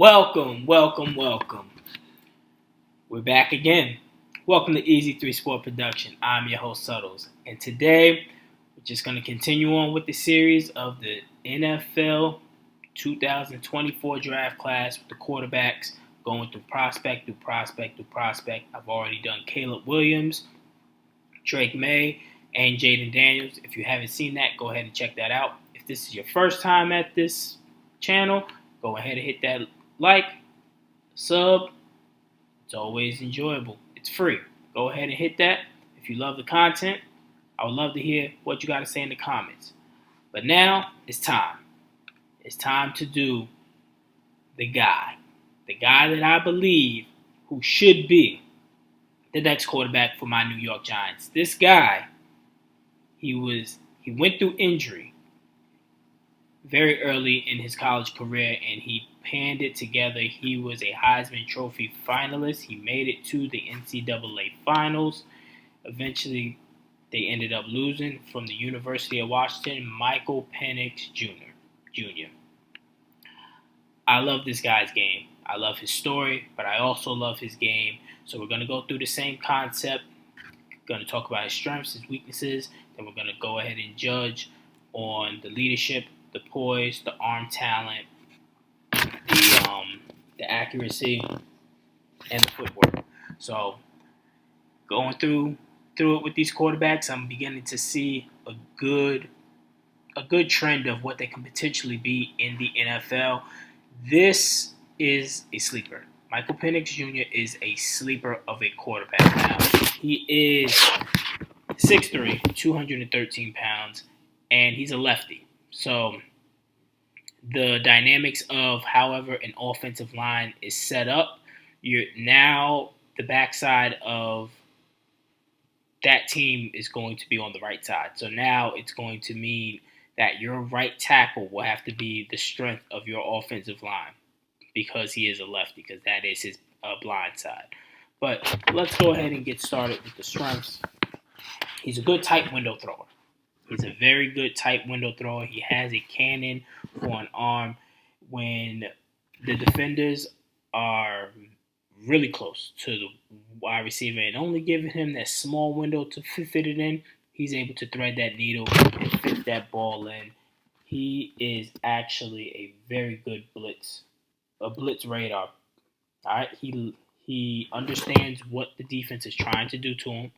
Welcome. We're back again. Welcome to Easy 3 Sport Production. I'm your host, Suttles. And today, we're just going to continue on with the series of the NFL 2024 draft class with the quarterbacks going through prospect. I've already done Caleb Williams, Drake May, and Jaden Daniels. If you haven't seen that, go ahead and check that out. If this is your first time at this channel, go ahead and hit that like, sub. It's always enjoyable. It's free. Go ahead and hit that. If you love the content, I would love to hear what you got to say in the comments. But now it's time. It's time to do the guy that I believe who should be the next quarterback for my New York Giants. This guy, he went through injury very early in his college career, and he panned it together. He was a Heisman Trophy finalist. He made it to the NCAA finals. Eventually, they ended up losing from the University of Washington, Michael Penix Jr. I love this guy's game. I love his story, but I also love his game. So we're going to go through the same concept. Going to talk about his strengths, his weaknesses. Then we're going to go ahead and judge on the leadership, the poise, the arm talent, the accuracy, and the footwork. So going through it with these quarterbacks, I'm beginning to see a good trend of what they can potentially be in the NFL. This is a sleeper. Michael Penix Jr. is a sleeper of a quarterback now. He is 6'3", 213 pounds, and he's a lefty. So the dynamics of however an offensive line is set up, you're now the backside of that team is going to be on the right side. So now it's going to mean that your right tackle will have to be the strength of your offensive line because he is a lefty, because that is his blind side. But let's go ahead and get started with the strengths. He's a good tight window thrower. He's a very good tight window thrower. He has a cannon for an arm. When the defenders are really close to the wide receiver and only giving him that small window to fit it in, he's able to thread that needle and fit that ball in. He is actually a very good blitz radar. All right, he understands what the defense is trying to do to him.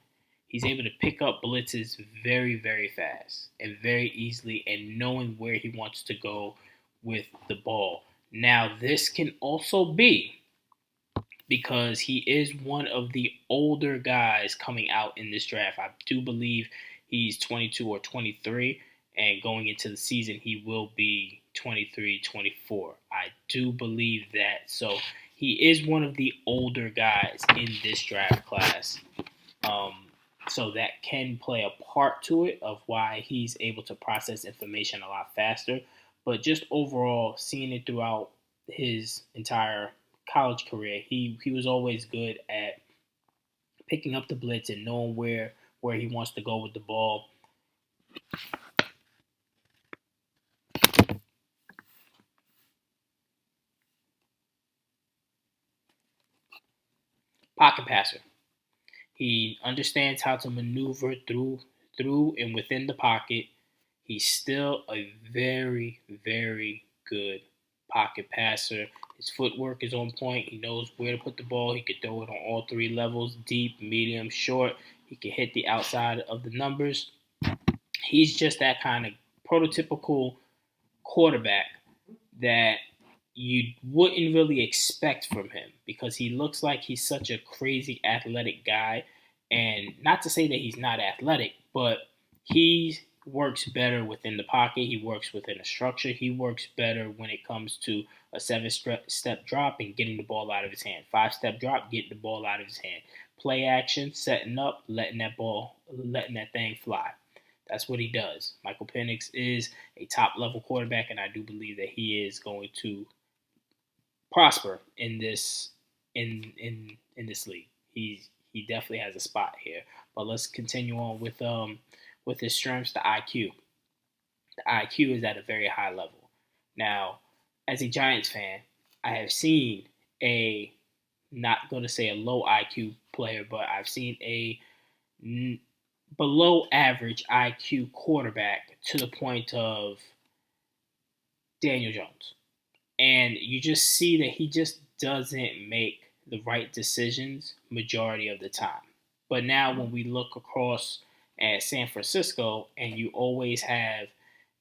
He's able to pick up blitzes very, very fast and very easily, and knowing where he wants to go with the ball. Now, this can also be because he is one of the older guys coming out in this draft. I do believe he's 22 or 23, and going into the season, he will be 23, 24. I do believe that. So he is one of the older guys in this draft class. So that can play a part to it of why he's able to process information a lot faster. But just overall, seeing it throughout his entire college career, he was always good at picking up the blitz and knowing where he wants to go with the ball. Pocket passer. He understands how to maneuver through and within the pocket. He's still a very, very good pocket passer. His footwork is on point. He knows where to put the ball. He can throw it on all three levels, deep, medium, short. He can hit the outside of the numbers. He's just that kind of prototypical quarterback that you wouldn't really expect from him because he looks like he's such a crazy athletic guy. And not to say that he's not athletic, but he works better within the pocket. He works within a structure. He works better when it comes to a 7-step drop and getting the ball out of his hand. 5-step drop, getting the ball out of his hand. Play action, setting up, letting that thing fly. That's what he does. Michael Penix is a top-level quarterback, and I do believe that he is going to prosper in this this league. He definitely has a spot here. But let's continue on with his strengths, the IQ. The IQ is at a very high level. Now, as a Giants fan, I have seen a, not going to say a low IQ player, but I've seen a below average IQ quarterback to the point of Daniel Jones. And you just see that he just doesn't make the right decisions majority of the time. But now when we look across at San Francisco, and you always have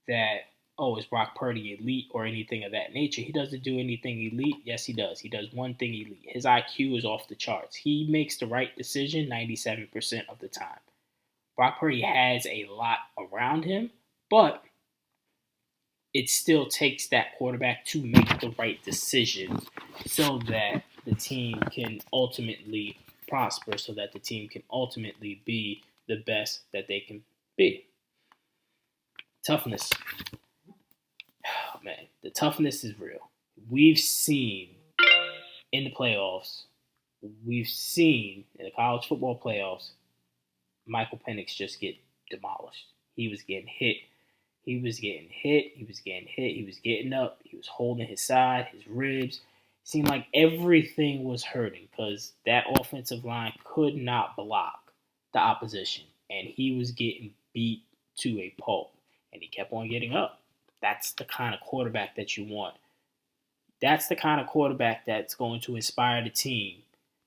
that, oh, is Brock Purdy elite or anything of that nature? He doesn't do anything elite. Yes, he does. He does one thing elite. His IQ is off the charts. He makes the right decision 97% of the time. Brock Purdy has a lot around him, but it still takes that quarterback to make the right decision so that the team can ultimately prosper, so that the team can ultimately be the best that they can be. Toughness. Oh, man, the toughness is real. We've seen in the playoffs, we've seen in the college football playoffs, Michael Penix just get demolished. He was getting hit. He was getting hit. He was getting hit. He was getting up. He was holding his side, his ribs. It seemed like everything was hurting because that offensive line could not block the opposition. And he was getting beat to a pulp. And he kept on getting up. That's the kind of quarterback that you want. That's the kind of quarterback that's going to inspire the team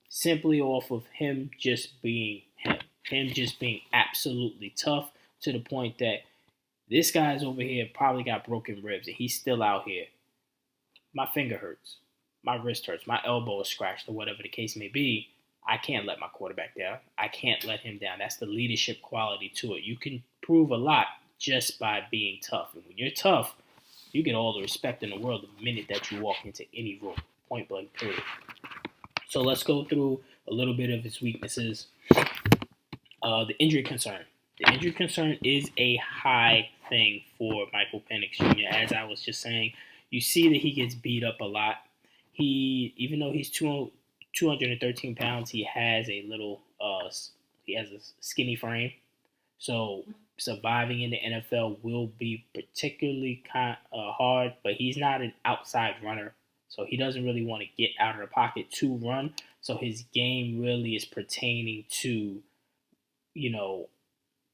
simply off of him just being him. Him just being absolutely tough to the point that this guy's over here probably got broken ribs and he's still out here. My finger hurts. My wrist hurts. My elbow is scratched or whatever the case may be. I can't let my quarterback down. I can't let him down. That's the leadership quality to it. You can prove a lot just by being tough. And when you're tough, you get all the respect in the world the minute that you walk into any room. Point blank, period. So let's go through a little bit of his weaknesses. The injury concern. The injury concern is a high thing for Michael Penix Jr. As I was just saying, you see that he gets beat up a lot. Even though he's 213 pounds, he has a skinny frame. So surviving in the NFL will be particularly hard, but he's not an outside runner. So he doesn't really want to get out of the pocket to run. So his game really is pertaining to,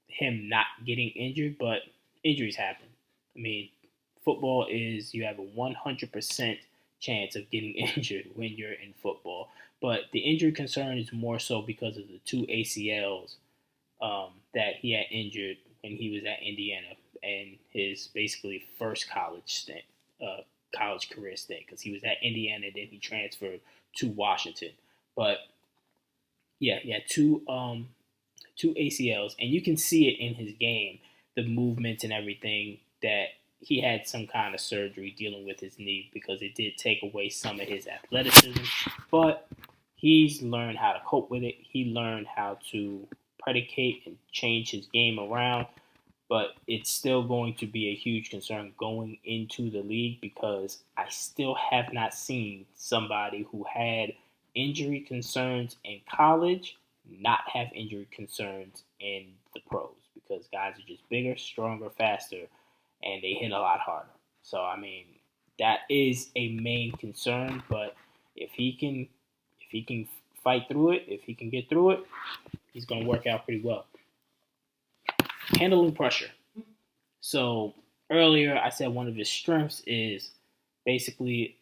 him not getting injured, but injuries happen. I mean, football is, you have a 100% chance of getting injured when you're in football. But the injury concern is more so because of the two ACLs that he had injured when he was at Indiana and his basically first college career stint, because he was at Indiana, then he transferred to Washington. But yeah, he had two ACLs, and you can see it in his game, the movements and everything, that he had some kind of surgery dealing with his knee because it did take away some of his athleticism. But he's learned how to cope with it. He learned how to predicate and change his game around. But it's still going to be a huge concern going into the league because I still have not seen somebody who had injury concerns in college not have injury concerns in the pros, because guys are just bigger, stronger, faster, and they hit a lot harder. So, I mean, that is a main concern, but if he can fight through it, if he can get through it, he's going to work out pretty well. Handling pressure. So earlier I said one of his strengths is basically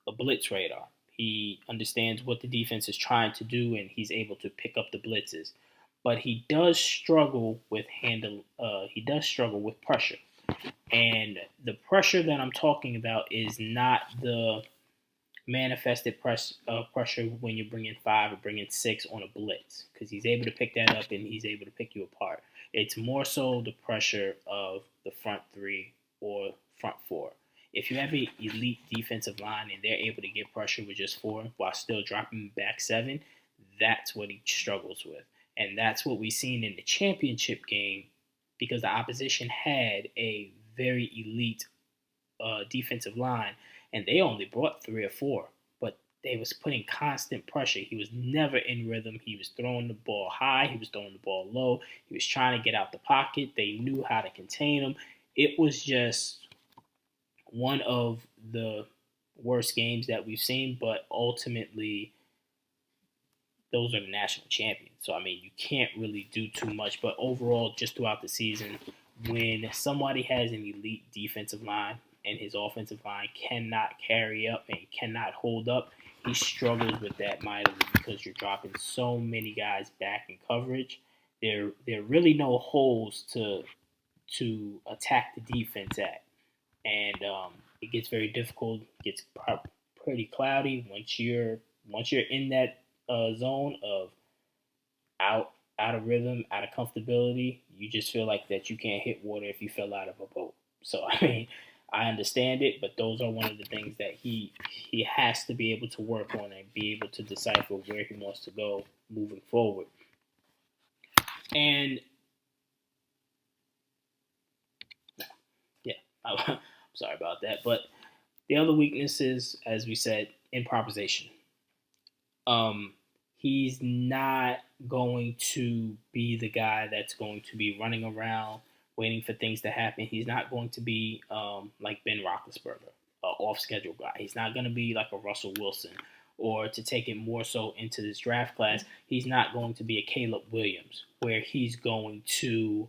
a blitz radar. He understands what the defense is trying to do, and he's able to pick up the blitzes. But he does struggle with pressure. And the pressure that I'm talking about is not the manifested pressure when you bring in 5 or bring in 6 on a blitz, because he's able to pick that up and he's able to pick you apart. It's more so the pressure of the front 3 or front 4. If you have an elite defensive line and they're able to get pressure with just 4 while still dropping back 7, that's what he struggles with. And that's what we've seen in the championship game, because the opposition had a very elite defensive line, and they only brought 3 or 4, but they was putting constant pressure. He was never in rhythm. He was throwing the ball high. He was throwing the ball low. He was trying to get out the pocket. They knew how to contain him. It was just one of the worst games that we've seen, but ultimately those are the national champions. So I mean, you can't really do too much. But overall, just throughout the season, when somebody has an elite defensive line and his offensive line cannot carry up and cannot hold up, he struggles with that mightily because you're dropping so many guys back in coverage. There are really no holes to attack the defense at, and it gets very difficult. It gets pretty cloudy once you're in that zone of out of rhythm, out of comfortability. You just feel like that you can't hit water if you fell out of a boat. So I mean, I understand it, but those are one of the things that he has to be able to work on and be able to decipher where he wants to go moving forward. And yeah, I'm sorry about that, but the other weakness is, as we said, improvisation. He's not going to be the guy that's going to be running around waiting for things to happen. He's not going to be like Ben Roethlisberger, an off-schedule guy. He's not going to be like a Russell Wilson, or to take it more so into this draft class, he's not going to be a Caleb Williams, where he's going to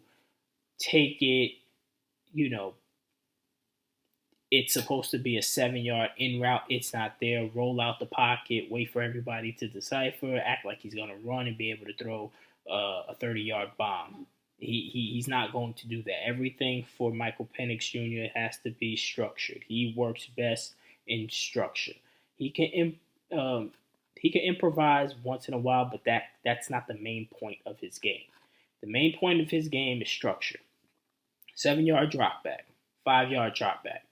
take it, you know, it's supposed to be a 7-yard in route. It's not there. Roll out the pocket, wait for everybody to decipher, act like he's going to run and be able to throw a 30-yard bomb. He's not going to do that. Everything for Michael Penix Jr. has to be structured. He works best in structure. He can improvise once in a while, but that's not the main point of his game. The main point of his game is structure. 7-yard drop back, 5-yard drop back.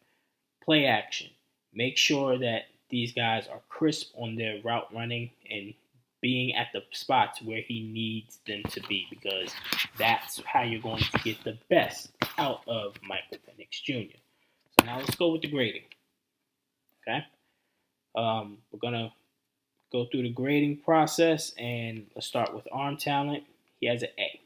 Play action. Make sure that these guys are crisp on their route running and being at the spots where he needs them to be, because that's how you're going to get the best out of Michael Penix Jr. So now let's go with the grading. Okay? We're going to go through the grading process, and let's start with arm talent. He has an A.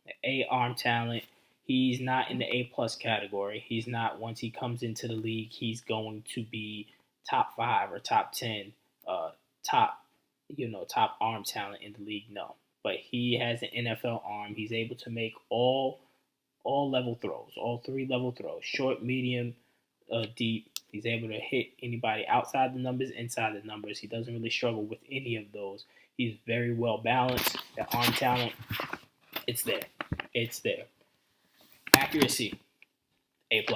An A arm talent. He's not in the A+ category. He's not, once he comes into the league, he's going to be top 5 or top 10, top arm talent in the league. No, but he has an NFL arm. He's able to make all level throws, all 3 level throws, short, medium, deep. He's able to hit anybody outside the numbers, inside the numbers. He doesn't really struggle with any of those. He's very well balanced. The arm talent, it's there. It's there. Accuracy, A+.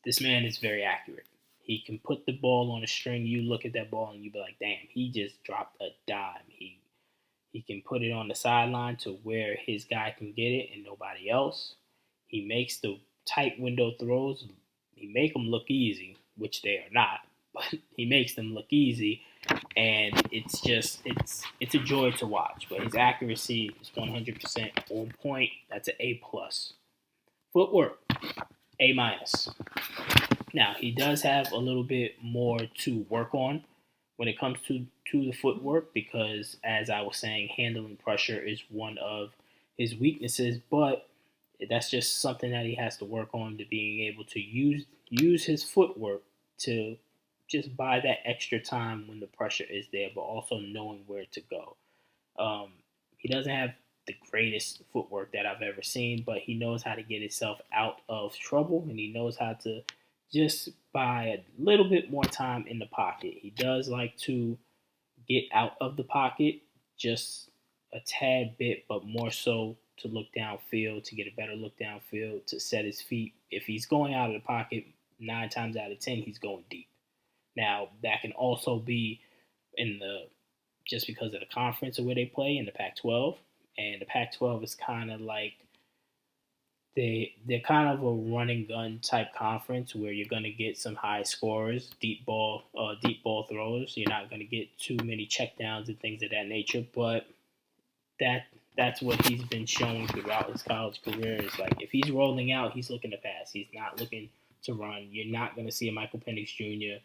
This man is very accurate. He can put the ball on a string. You look at that ball and you be like, damn, he just dropped a dime. He can put it on the sideline to where his guy can get it and nobody else. He makes the tight window throws. He make them look easy, which they are not, but he makes them look easy. And it's a joy to watch. But his accuracy is 100% on point. That's an A+. Footwork, A-. Now, he does have a little bit more to work on when it comes to the footwork, because, as I was saying, handling pressure is one of his weaknesses. But that's just something that he has to work on, to being able to use his footwork to just buy that extra time when the pressure is there, but also knowing where to go. He doesn't have the greatest footwork that I've ever seen, but he knows how to get himself out of trouble, and he knows how to just buy a little bit more time in the pocket. He does like to get out of the pocket just a tad bit, but more so to look downfield, to get a better look downfield, to set his feet. If he's going out of the pocket, 9 times out of 10, he's going deep. Now, that can also be just because of the conference of where they play in the Pac-12. And the Pac-12 is kind of like, they're kind of a run and gun type conference where you're going to get some high scorers, deep ball throwers. You're not going to get too many checkdowns and things of that nature. But that's what he's been showing throughout his college career. Is like, if he's rolling out, he's looking to pass. He's not looking to run. You're not going to see a Michael Penix Jr.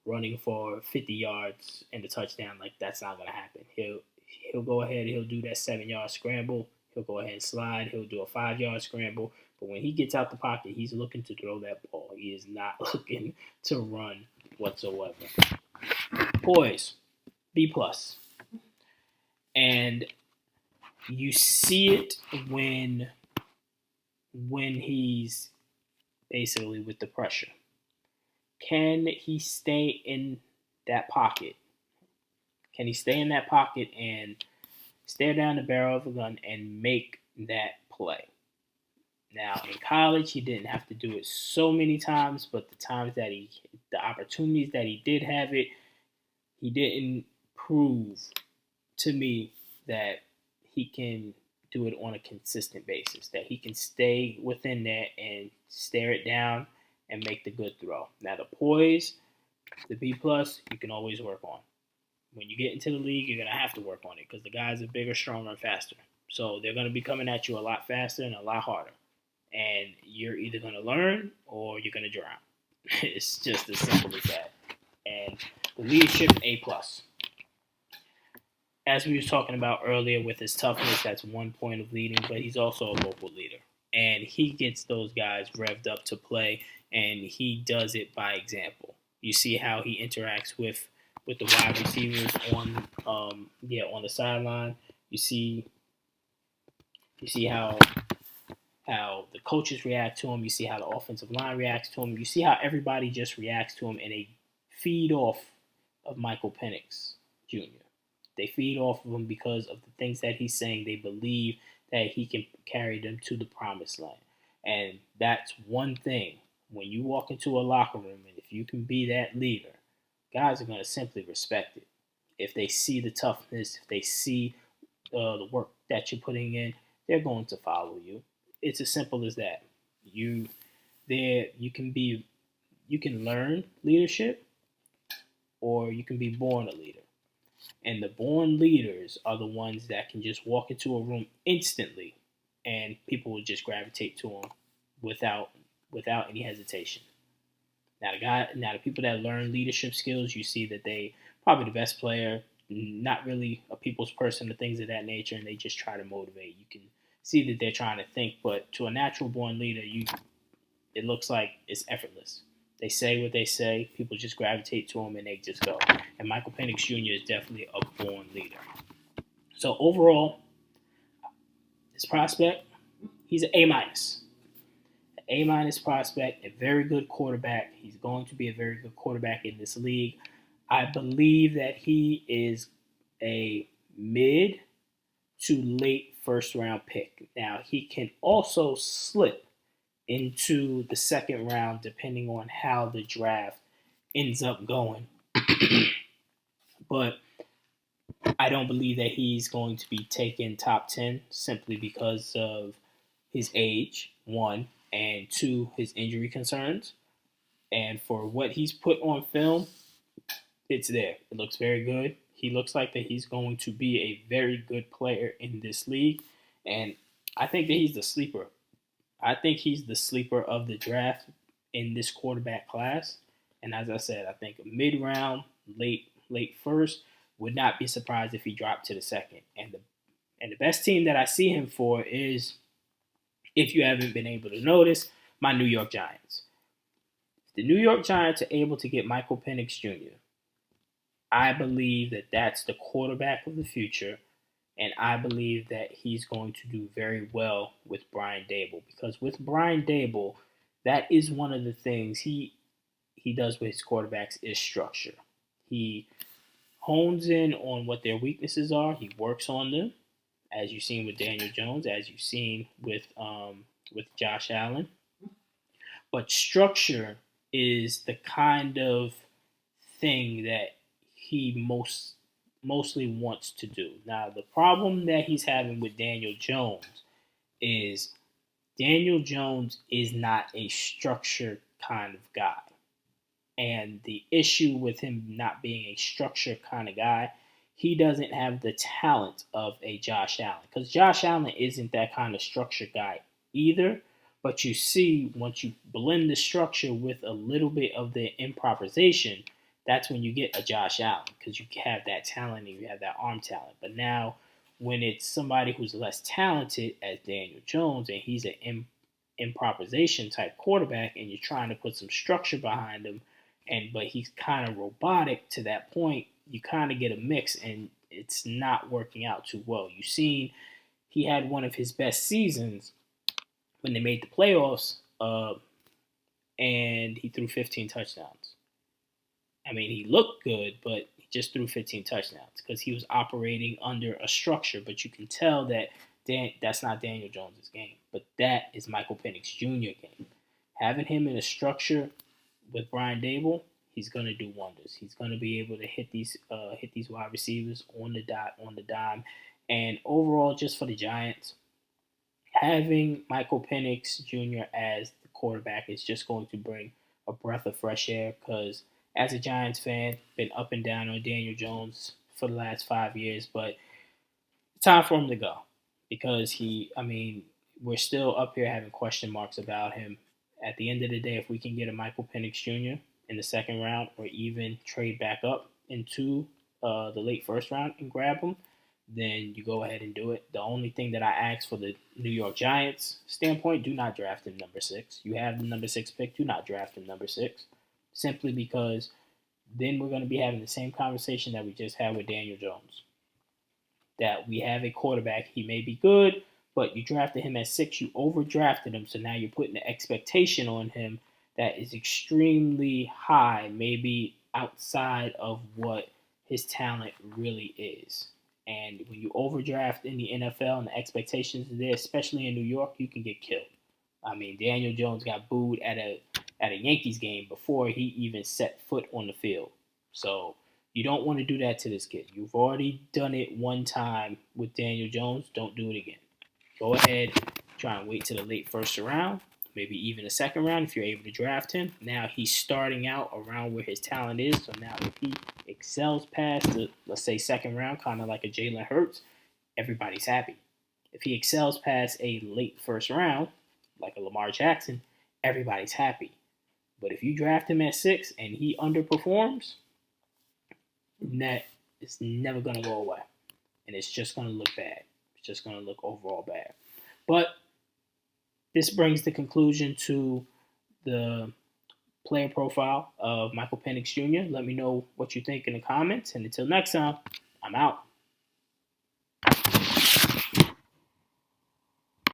Running for 50 yards and a touchdown. Like, that's not going to happen. He'll go ahead. He'll do that 7-yard scramble. He'll go ahead and slide. He'll do a 5-yard scramble. But when he gets out the pocket, he's looking to throw that ball. He is not looking to run whatsoever. Poise, B plus, and you see it when he's basically with the pressure. Can he stay in that pocket? Can he stay in that pocket and stare down the barrel of a gun and make that play? Now, in college, he didn't have to do it so many times, but the opportunities that he did have it, he didn't prove to me that he can do it on a consistent basis, that he can stay within that and stare it down and make the good throw. Now, the poise, the B plus, you can always work on. When you get into the league, you're going to have to work on it because the guys are bigger, stronger, and faster. So they're going to be coming at you a lot faster and a lot harder. And you're either going to learn or you're going to drown. It's just as simple as that. And the leadership, A plus. As we were talking about earlier with his toughness, that's one point of leading, but he's also a local leader. And he gets those guys revved up to play, and he does it by example. You see how he interacts with the wide receivers on the sideline. You see how the coaches react to him. You see how the offensive line reacts to him. You see how everybody just reacts to him, and they feed off of Michael Penix Jr. They feed off of him because of the things that he's saying. They believe that he can carry them to the promised land. And that's one thing. When you walk into a locker room, and if you can be that leader, guys are going to simply respect it. If they see the toughness, if they see the work that you're putting in, they're going to follow you. It's as simple as that. You can learn leadership, or you can be born a leader. And the born leaders are the ones that can just walk into a room instantly, and people will just gravitate to them without any hesitation. Now the people that learn leadership skills, you see that they probably the best player, not really a people's person or things of that nature, and they just try to motivate. You can see that they're trying to think, but to a natural born leader, it looks like it's effortless. They say what they say, people just gravitate to them, and they just go. And Michael Penix Jr. is definitely a born leader. So overall, this prospect, he's an A minus. A-minus prospect, a very good quarterback. He's going to be a very good quarterback in this league. I believe that he is a mid to late first round pick. Now, he can also slip into the second round depending on how the draft ends up going. But I don't believe that he's going to be taken top 10 simply because of his age, one, and two, his injury concerns. And for what he's put on film, it's there. It looks very good. He looks like that he's going to be a very good player in this league. And I think that he's the sleeper. I think he's the sleeper of the draft in this quarterback class. And as I said, I think mid-round, late first, would not be surprised if he dropped to the second. And the best team that I see him for is, if you haven't been able to notice, my New York Giants. If the New York Giants are able to get Michael Penix Jr., I believe that that's the quarterback of the future, and I believe that he's going to do very well with Brian Daboll, because with Brian Daboll, that is one of the things he does with his quarterbacks is structure. He hones in on what their weaknesses are. He works on them, as you've seen with Daniel Jones, as you've seen with Josh Allen. But structure is the kind of thing that he mostly wants to do. Now, the problem that he's having with Daniel Jones is Daniel Jones is not a structured kind of guy. And the issue with him not being a structured kind of guy, he doesn't have the talent of a Josh Allen. Because Josh Allen isn't that kind of structured guy either. But you see, once you blend the structure with a little bit of the improvisation, that's when you get a Josh Allen, because you have that talent and you have that arm talent. But now, when it's somebody who's less talented as Daniel Jones and he's an improvisation type quarterback, and you're trying to put some structure behind him, but he's kind of robotic to that point. You kind of get a mix, and it's not working out too well. You've seen he had one of his best seasons when they made the playoffs, and he threw 15 touchdowns. I mean, he looked good, but he just threw 15 touchdowns because he was operating under a structure. But you can tell that that's not Daniel Jones' game, but that is Michael Penix Jr. game. Having him in a structure with Brian Dable, he's gonna do wonders. He's gonna be able to hit these wide receivers on the dot, on the dime, and overall, just for the Giants, having Michael Penix Jr. as the quarterback is just going to bring a breath of fresh air because as a Giants fan, been up and down on Daniel Jones for the last 5 years, but it's time for him to go because we're still up here having question marks about him. At the end of the day, if we can get a Michael Penix Jr. in the second round or even trade back up into the late first round and grab him, then you go ahead and do it. The only thing that I ask for the New York Giants standpoint, do not draft him number 6. You have the number 6 pick, do not draft him number 6. Simply because then we're going to be having the same conversation that we just had with Daniel Jones. That we have a quarterback, he may be good, but you drafted him at 6, you overdrafted him, so now you're putting an expectation on him that is extremely high, maybe outside of what his talent really is. And when you overdraft in the NFL and the expectations are there, especially in New York, you can get killed. I mean, Daniel Jones got booed at a Yankees game before he even set foot on the field. So you don't want to do that to this kid. You've already done it one time with Daniel Jones. Don't do it again. Go ahead, try and wait to the late first round, maybe even the second round if you're able to draft him. Now he's starting out around where his talent is. So now if he excels past the, let's say, second round, kind of like a Jalen Hurts, everybody's happy. If he excels past a late first round, like a Lamar Jackson, everybody's happy. But if you draft him at 6 and he underperforms, that is never going to go away. And it's just going to look bad. It's just going to look overall bad. But this brings the conclusion to the player profile of Michael Penix Jr. Let me know what you think in the comments. And until next time, I'm out.